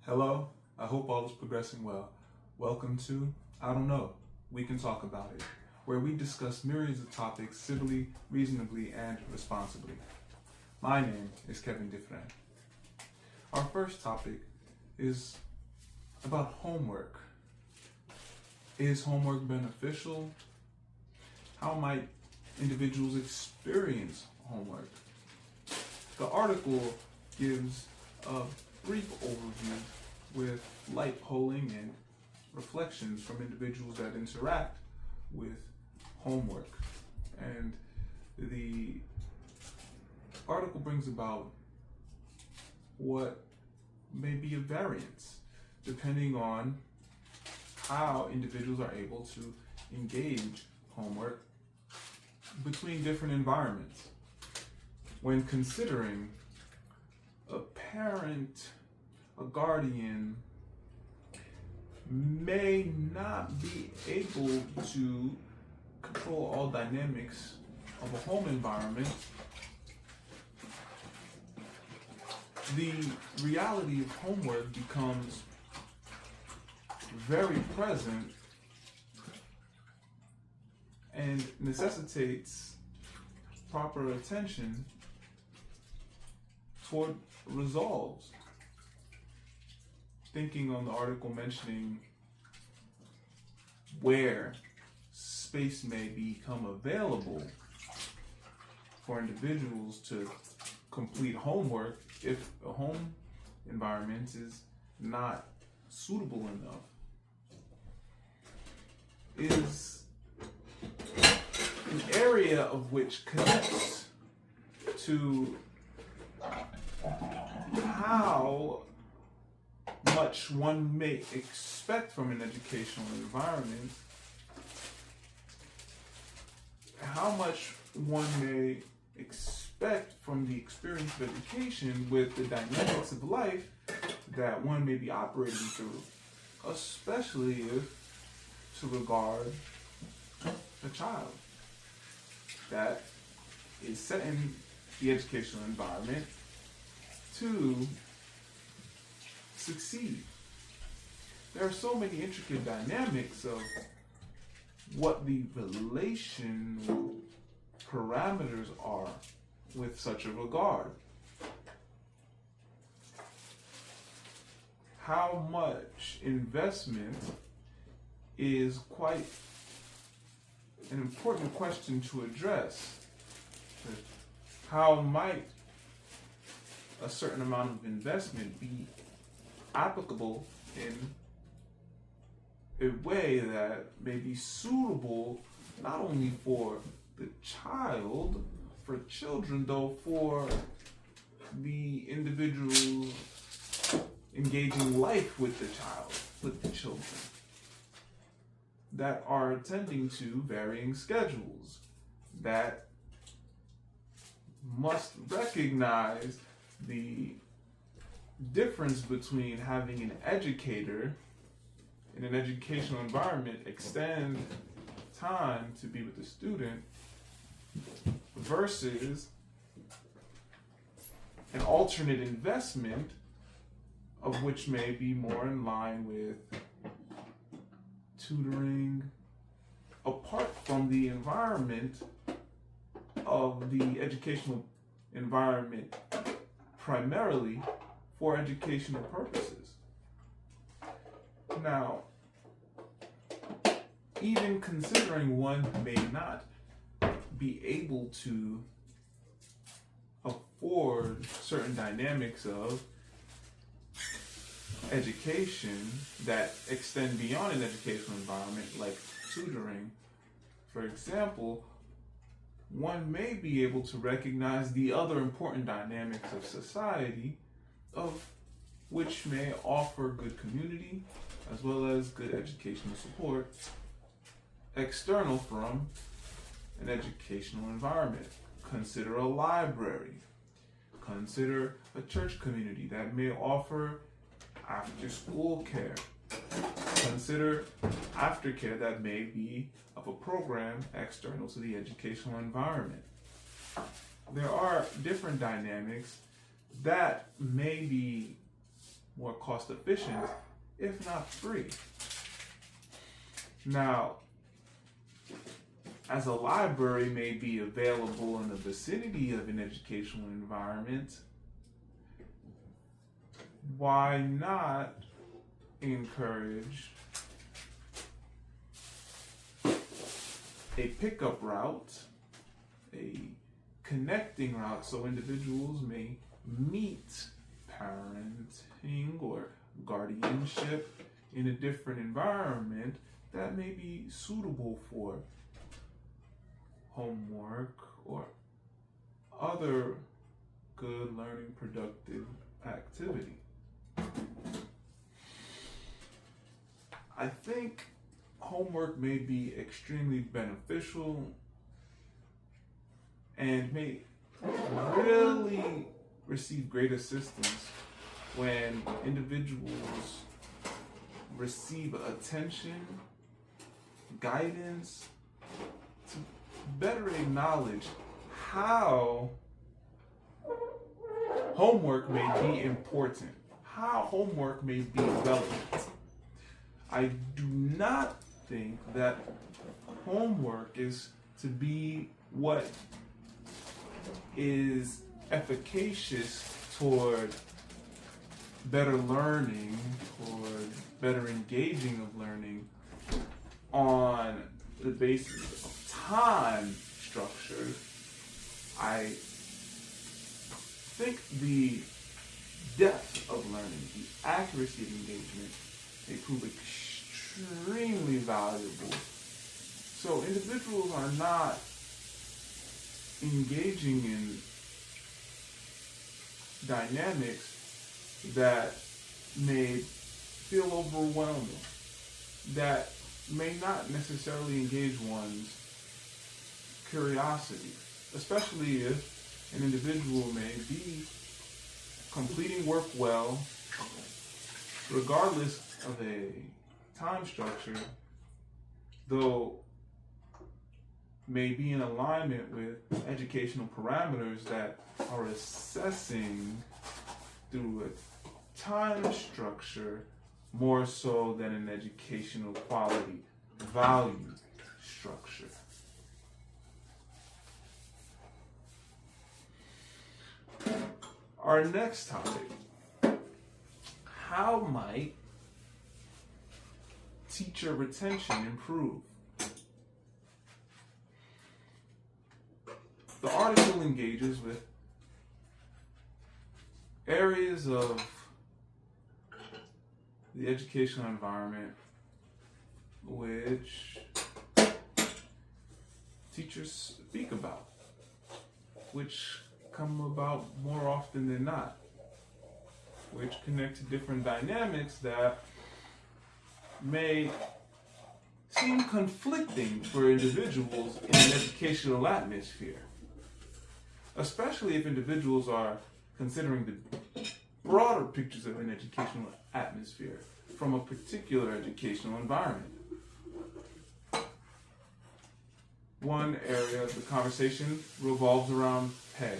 Hello, I hope all is progressing well. Welcome to I Don't Know, We Can Talk About It, where we discuss myriads of topics civilly, reasonably, and responsibly. My name is Kevin Dufresne. Our first topic is about homework. Is homework beneficial? How might individuals experience homework? The article gives a brief overview with light polling and reflections from individuals that interact with homework. And the article brings about what may be a variance depending on how individuals are able to engage homework between different environments. When considering a parent, a guardian may not be able to control all dynamics of a home environment, the reality of homework becomes very present and necessitates proper attention toward resolves. Thinking on the article mentioning where space may become available for individuals to complete homework if the home environment is not suitable enough, is an area of which connects to how much one may expect from an educational environment, how much one may expect from the experience of education with the dynamics of life that one may be operating through, especially if to regard a child that is set in the educational environment to succeed. There are so many intricate dynamics of what the relational parameters are with such a regard. How much investment is quite an important question to address. How might a certain amount of investment be applicable in a way that may be suitable not only for the child, for children though, for the individual engaging life with the child, with the children, that are attending to varying schedules, that must recognize the difference between having an educator in an educational environment extend time to be with the student versus an alternate investment of which may be more in line with tutoring apart from the environment of the educational environment primarily for educational purposes. Now, even considering one may not be able to afford certain dynamics of education that extend beyond an educational environment, like tutoring, for example, one may be able to recognize the other important dynamics of society, of which may offer good community as well as good educational support external from an educational environment. Consider a library. Consider a church community that may offer after-school care. Consider aftercare that may be of a program external to the educational environment. There are different dynamics that may be more cost efficient, if not free. Now, as a library may be available in the vicinity of an educational environment, why not encourage a pickup route, a connecting route, so individuals may meet parenting or guardianship in a different environment that may be suitable for homework or other good learning productive activity. I think homework may be extremely beneficial and may really receive great assistance when individuals receive attention, guidance to better acknowledge how homework may be important, how homework may be relevant. I do not think that homework is to be what is efficacious toward better learning or better engaging of learning on the basis of time structure. I think the depth of learning, the accuracy of engagement, may prove extremely valuable. So individuals are not engaging in dynamics that may feel overwhelming, that may not necessarily engage one's curiosity, especially if an individual may be completing work well, regardless of a time structure, though may be in alignment with educational parameters that are assessing through a time structure more so than an educational quality value structure. Our next topic: how might teacher retention improve? The article engages with areas of the educational environment which teachers speak about, which come about more often than not, which connect to different dynamics that may seem conflicting for individuals in an educational atmosphere, especially if individuals are considering the broader pictures of an educational atmosphere from a particular educational environment. One area of the conversation revolves around pay.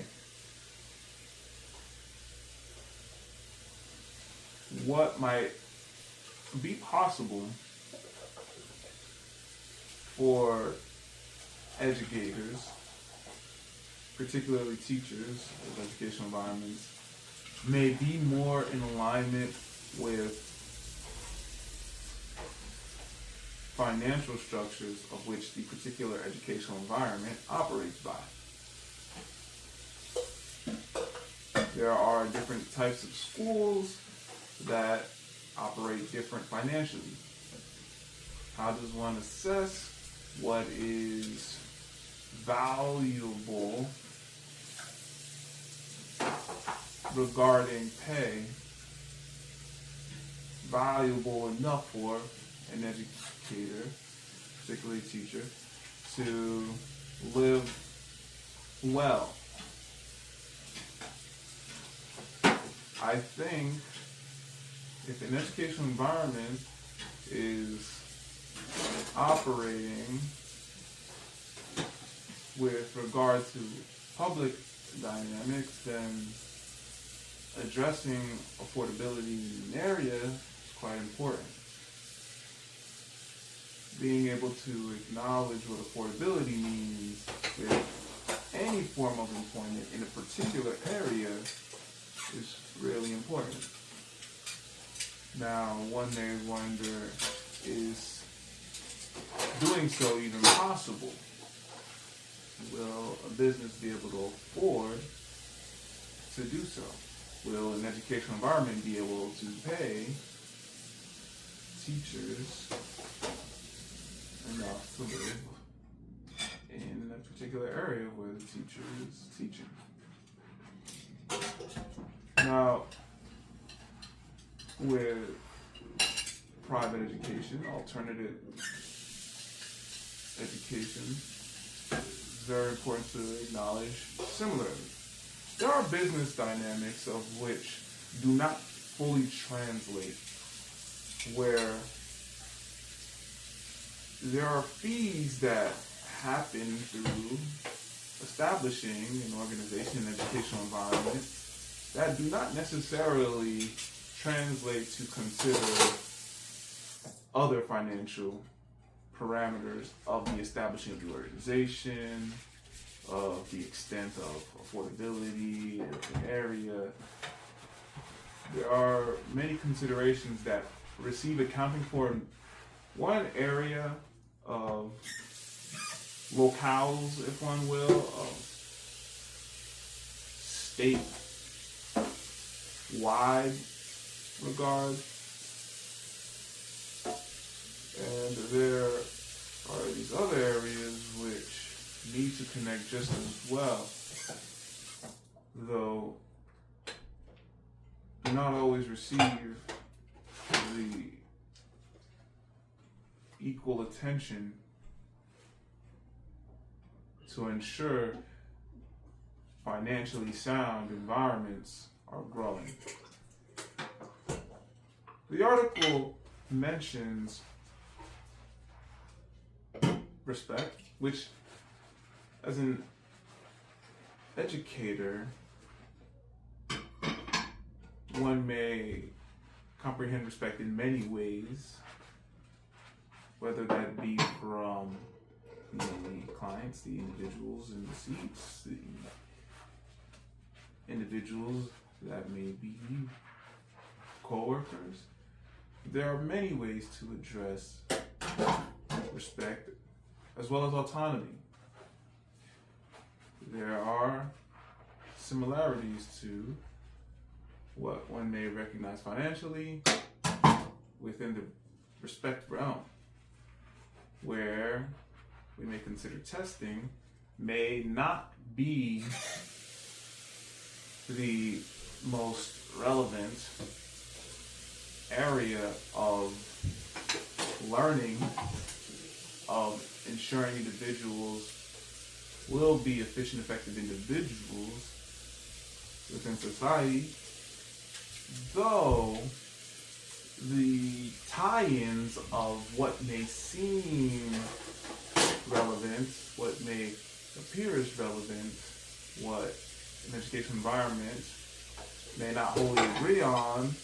What might be possible for educators, particularly teachers of educational environments, may be more in alignment with financial structures of which the particular educational environment operates by. There are different types of schools that operate different financially. How does one assess what is valuable regarding pay, valuable enough for an educator, particularly a teacher, to live well? I think if an educational environment is operating with regard to public dynamics, then addressing affordability in an area is quite important. Being able to acknowledge what affordability means with any form of employment in a particular area is really important. Now, one may wonder, is doing so even possible? Will a business be able to afford to do so? Will an educational environment be able to pay teachers enough to live in a particular area where the teacher is teaching? Now, with private education, alternative education, it's very important to acknowledge similarly. There are business dynamics of which do not fully translate, where there are fees that happen through establishing an organization and educational environment that do not necessarily translate to consider other financial parameters of the establishing of the organization, of the extent of affordability in an area. There are many considerations that receive accounting for one area of locales, if one will, of state-wide regard. And there are these other areas which need to connect just as well, though do not always receive the equal attention to ensure financially sound environments are growing. The article mentions respect, which as an educator, one may comprehend respect in many ways, whether that be from the clients, the individuals in the seats, the individuals that may be co-workers. There are many ways to address respect as well as autonomy. There are similarities to what one may recognize financially within the respect realm, where we may consider testing may not be the most relevant area of learning, of ensuring individuals will be efficient, effective individuals within society, though the tie-ins of what may seem relevant, what may appear as relevant, what an educational environment may not wholly agree on,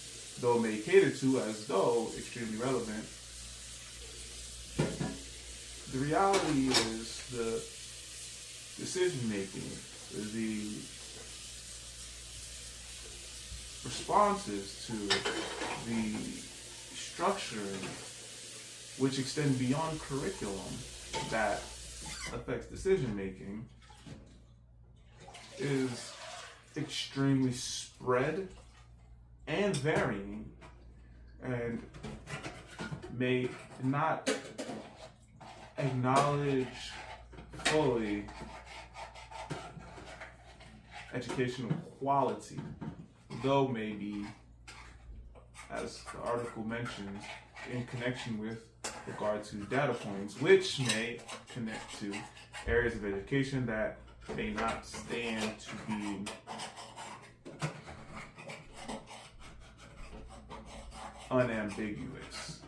though may cater to as though extremely relevant. The reality is the decision making, the responses to the structuring, which extend beyond curriculum, that affects decision making, is extremely spread and varying, and may not acknowledge fully educational quality, though maybe, as the article mentions, in connection with regard to data points, which may connect to areas of education that may not stand to be unambiguous,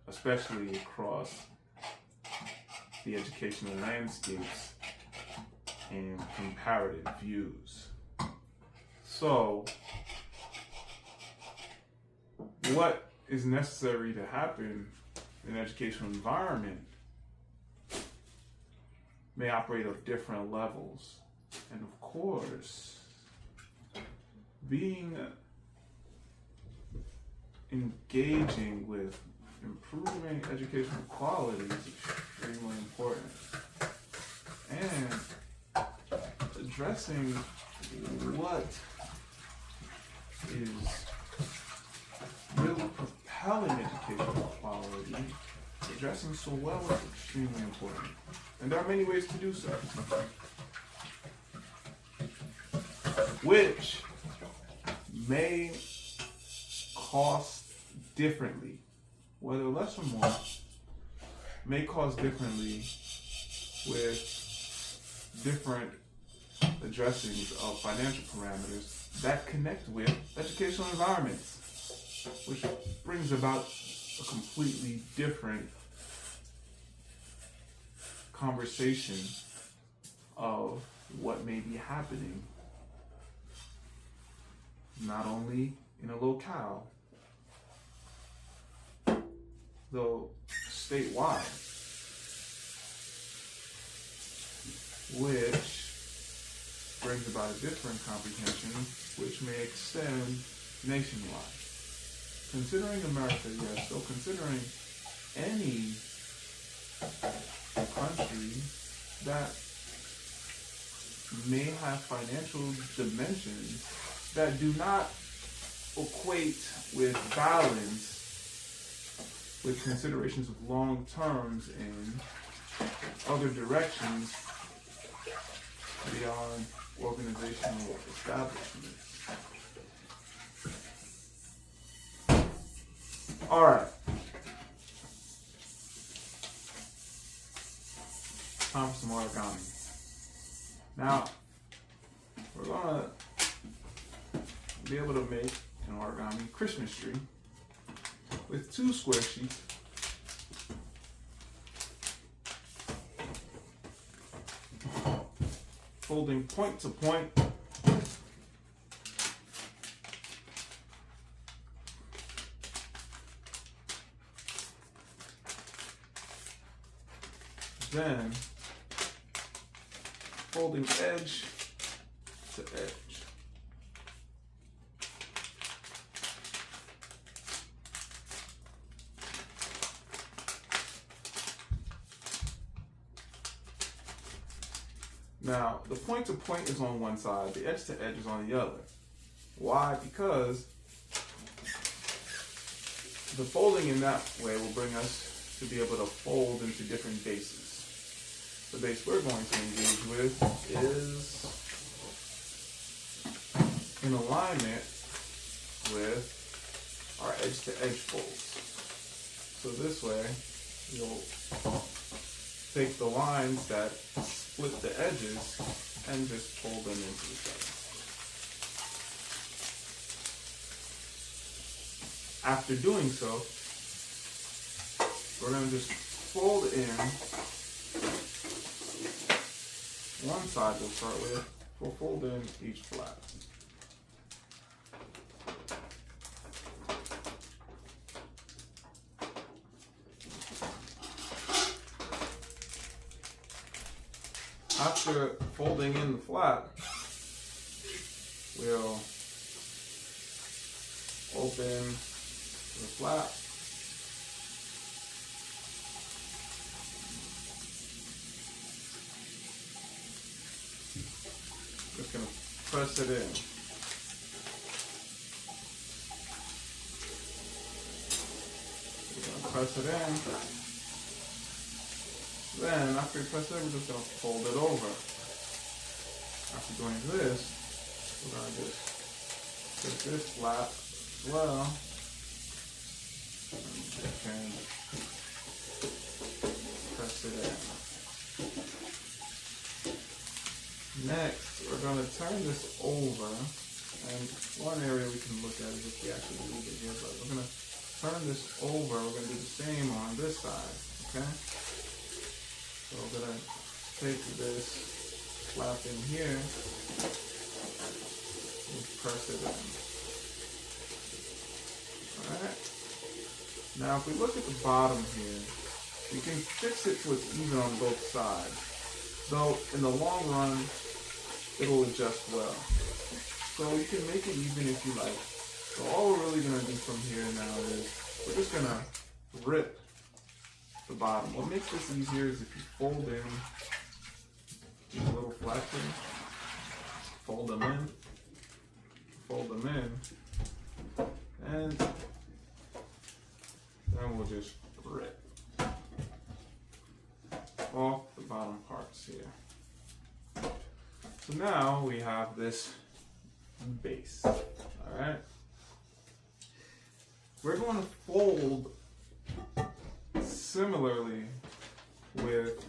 especially across the educational landscapes and comparative views. So, what is necessary to happen in an educational environment may operate at different levels. And of course, engaging with improving educational quality is extremely important. And addressing what is really propelling educational quality, addressing so well is extremely important. And there are many ways to do so, which may cost differently, whether less or more, may cost differently with different addressings of financial parameters that connect with educational environments, which brings about a completely different conversation of what may be happening, not only in a locale, though statewide, which brings about a different comprehension which may extend nationwide. Considering America, yes, so considering any country that may have financial dimensions that do not equate with balance with considerations of long terms in other directions beyond organizational establishments. All right. Time for some origami. Now, we're gonna be able to make an origami Christmas tree with 2 square sheets, folding point to point, then folding edge to edge. Now, the point to point is on one side, the edge to edge is on the other. Why? Because the folding in that way will bring us to be able to fold into different bases. The base we're going to engage with is in alignment with our edge to edge folds. So this way, you'll take the lines that split the edges and just fold them into each other. After doing so, we're going to just fold in one side we'll start with. We'll fold in each flat. After folding in the flat, we'll open the flat. Just going to press it in. We're going to press it in. Then, after we press it, we're just going to fold it over. After doing this, we're going to just put this flat as well. And we can press it in. Next, we're going to turn this over. And one area we can look at is if we actually move it here. But we're going to turn this over. We're going to do the same on this side. Okay? So we're going to take this flap in here and press it in. Alright. Now if we look at the bottom here, we can fix it so it's even on both sides. Though in the long run, it'll adjust well. So you can make it even if you like. So all we're really gonna do from here now is we're just gonna rip the bottom. What makes this easier is if you fold in these little flat things, fold them in, and then we'll just rip off the bottom parts here. So now we have this base, all right? We're going to fold similarly with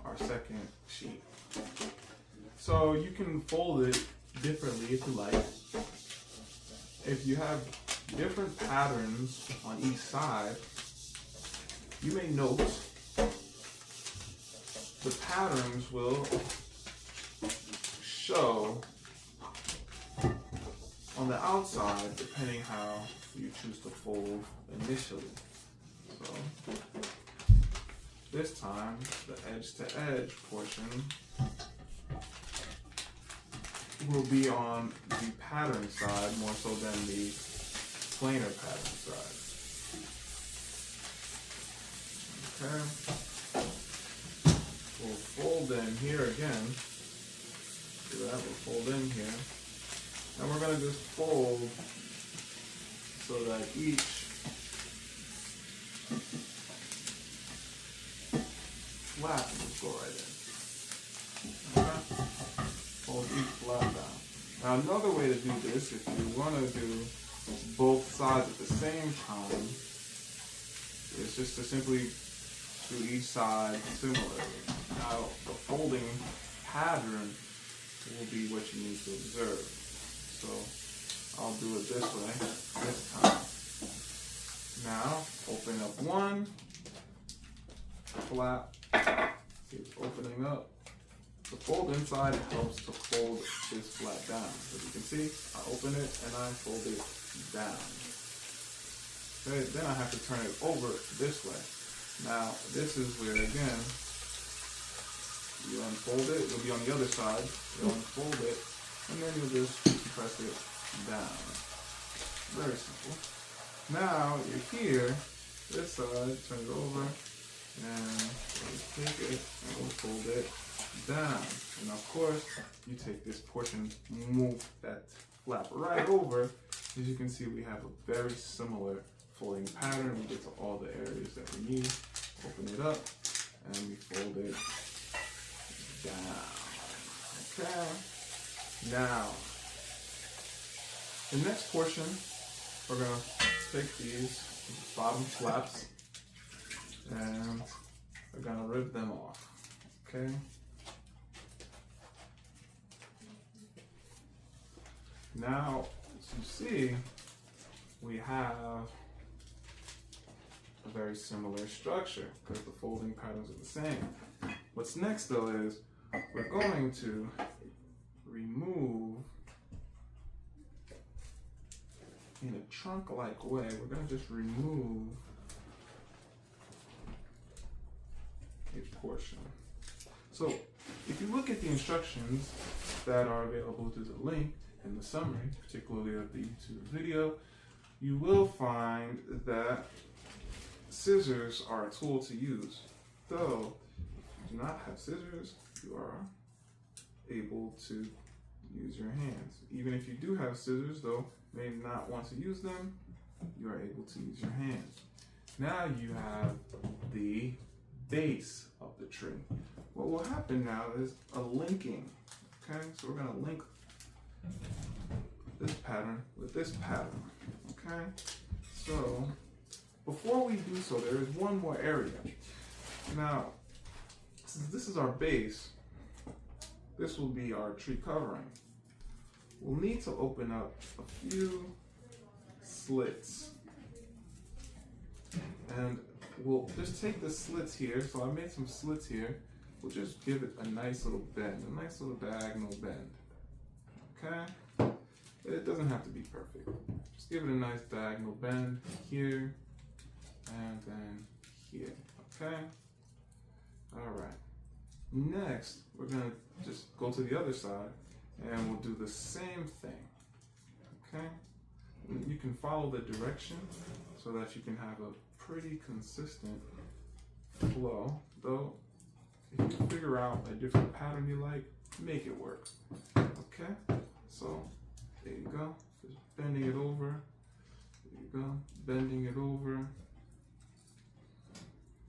our second sheet. So you can fold it differently if you like. If you have different patterns on each side, you may note the patterns will show on the outside depending how you choose to fold initially. So this time the edge to edge portion will be on the pattern side more so than the planar pattern side. Okay. We'll fold in here again. Do that, we'll fold in here. And we're going to just fold so that each flap will go right in. Okay? Fold each flap down. Now another way to do this, if you want to do both sides at the same time, is just to simply do each side similarly. Now the folding pattern will be what you need to observe. So I'll do it this way, this time. Now, open up one flap, see it's opening up. The fold inside helps to fold this flap down. As you can see, I open it and I fold it down. Okay, then I have to turn it over this way. Now, this is where, again, you unfold it, it'll be on the other side, you'll unfold it, and then you'll just press it down. Very simple. Now you're here, this side, turn it over, and we'll take it and we'll fold it down. And of course, you take this portion, move that flap right over. As you can see, we have a very similar folding pattern. We get to all the areas that we need. Open it up, and we fold it down. Okay. Now, the next portion, we're going to take these bottom flaps and we're going to rip them off. Okay. Now, as you see, we have a very similar structure because the folding patterns are the same. What's next though is we're going to remove, in a trunk-like way, we're going to just remove a portion. So if you look at the instructions that are available through the link in the summary, particularly of the YouTube video, you will find that scissors are a tool to use. Though, if you do not have scissors, you are able to use your hands. Even if you do have scissors, though, may not want to use them, you are able to use your hands. Now you have the base of the tree. What will happen now is a linking. Okay, so we're going to link this pattern with this pattern. Okay, so before we do so, there is one more area. Now, since this is our base, this will be our tree covering. We'll need to open up a few slits. And we'll just take the slits here. So I made some slits here. We'll just give it a nice little bend, a nice little diagonal bend. Okay? It doesn't have to be perfect. Just give it a nice diagonal bend here. and then here. Okay? Alright. Next, we're going to just go to the other side and we'll do the same thing. Okay? You can follow the direction so that you can have a pretty consistent flow. Though, if you figure out a different pattern you like, make it work. Okay? So, there you go. Just bending it over. There you go. Bending it over.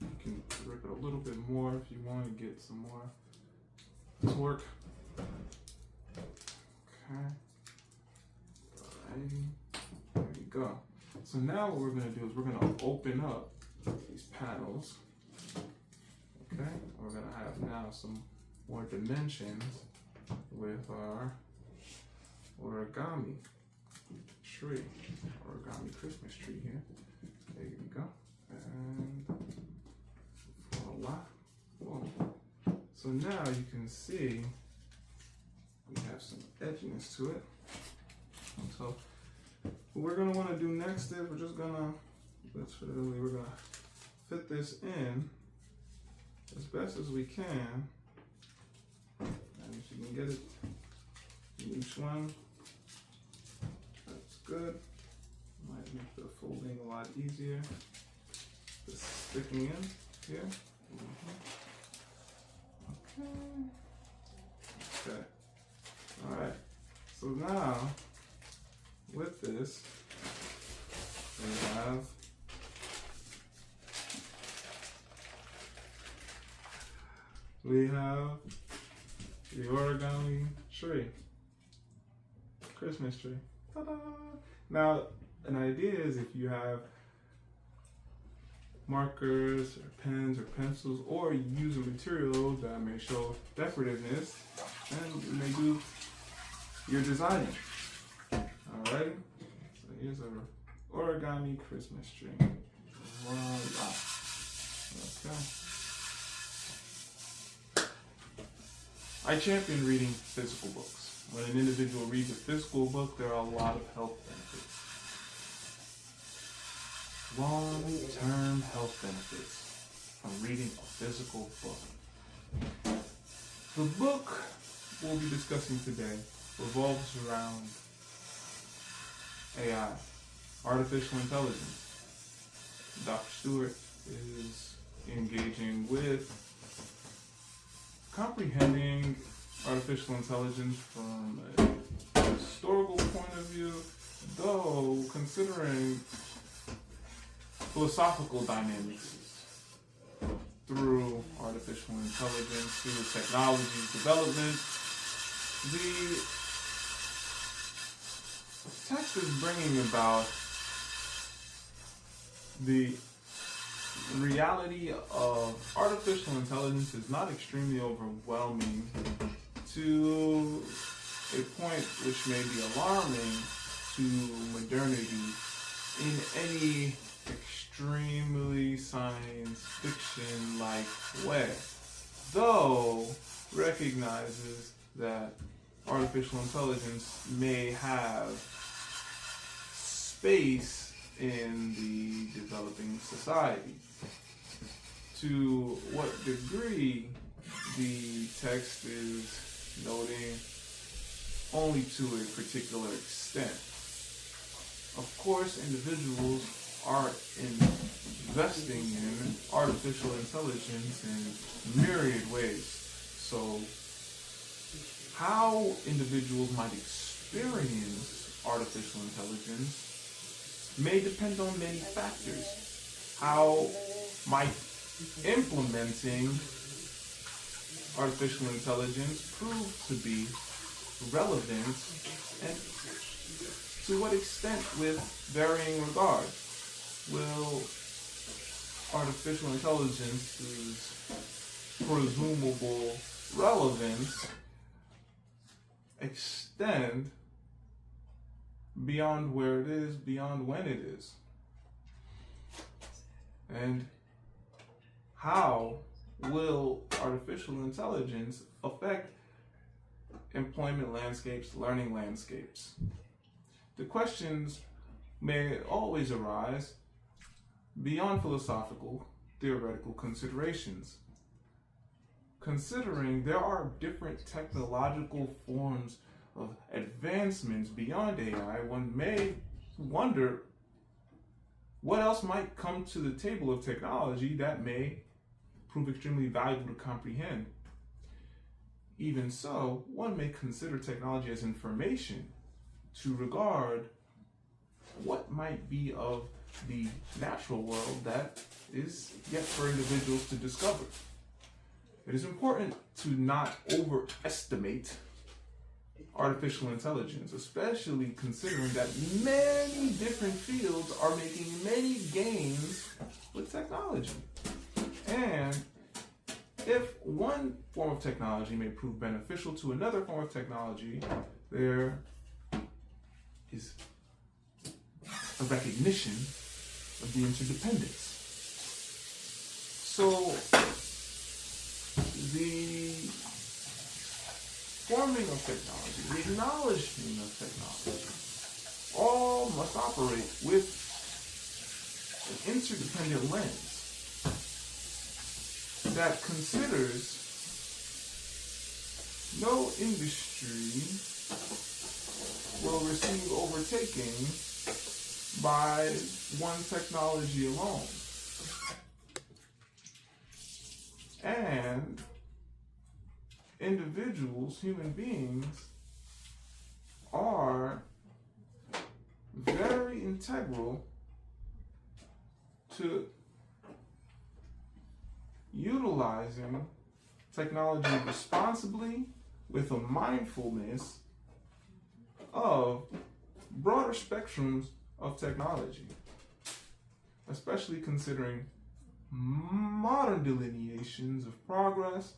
You can rip it a little bit more if you want to get some more torque. Okay. Alrighty. There you go. So now what we're going to do is we're going to open up these panels. Okay. We're going to have now some more dimensions with our origami tree, origami Christmas tree here. There you go. And voila. Boom. So now you can see we have some edginess to it. So what we're gonna want to do next is we're just gonna fit this in as best as we can. And if you can get it in each one, that's good. Might make the folding a lot easier. Just sticking in here. Okay. All right. So now, with this, we have the origami tree, Christmas tree. Ta-da! Now, an idea is if you have markers or pens or pencils, or you use a material that may show decorativeness, and you may do your designing. Alrighty, so here's our origami Christmas tree. Voila. Okay. I champion reading physical books. When an individual reads a physical book, there are a lot of health benefits. Long-term health benefits from reading a physical book. The book we'll be discussing today revolves around AI, artificial intelligence. Dr. Stewart is engaging with comprehending artificial intelligence from a historical point of view, though considering philosophical dynamics through artificial intelligence, through technology development. The text is bringing about the reality of artificial intelligence is not extremely overwhelming to a point which may be alarming to modernity in any extremely science fiction-like way, though recognizes that artificial intelligence may have space in the developing society. To what degree the text is noting only to a particular extent. Of course, individuals are investing in artificial intelligence in myriad ways. So how individuals might experience artificial intelligence may depend on many factors. How might implementing artificial intelligence prove to be relevant, and to what extent with varying regard will artificial intelligence's presumable relevance extend beyond where it is, beyond when it is? And how will artificial intelligence affect employment landscapes, learning landscapes? The questions may always arise, beyond philosophical, theoretical considerations. Considering there are different technological forms of advancements beyond AI, one may wonder what else might come to the table of technology that may prove extremely valuable to comprehend. Even so, one may consider technology as information to regard what might be of the natural world that is yet for individuals to discover. It is important to not overestimate artificial intelligence, especially considering that many different fields are making many gains with technology. And if one form of technology may prove beneficial to another form of technology, there is a recognition of the interdependence. So the forming of technology, the acknowledgement of technology, all must operate with an interdependent lens that considers no industry will receive overtaking by one technology alone. And individuals, human beings, are very integral to utilizing technology responsibly with a mindfulness of broader spectrums of technology, especially considering modern delineations of progress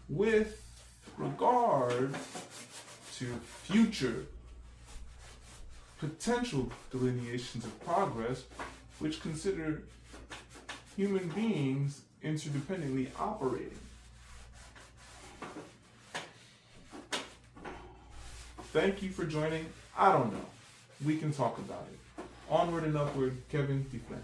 with regard to future potential delineations of progress, which consider human beings interdependently operating. Thank you for joining. I don't know. We can talk about it. Onward and Upward, Kevin Dufresne.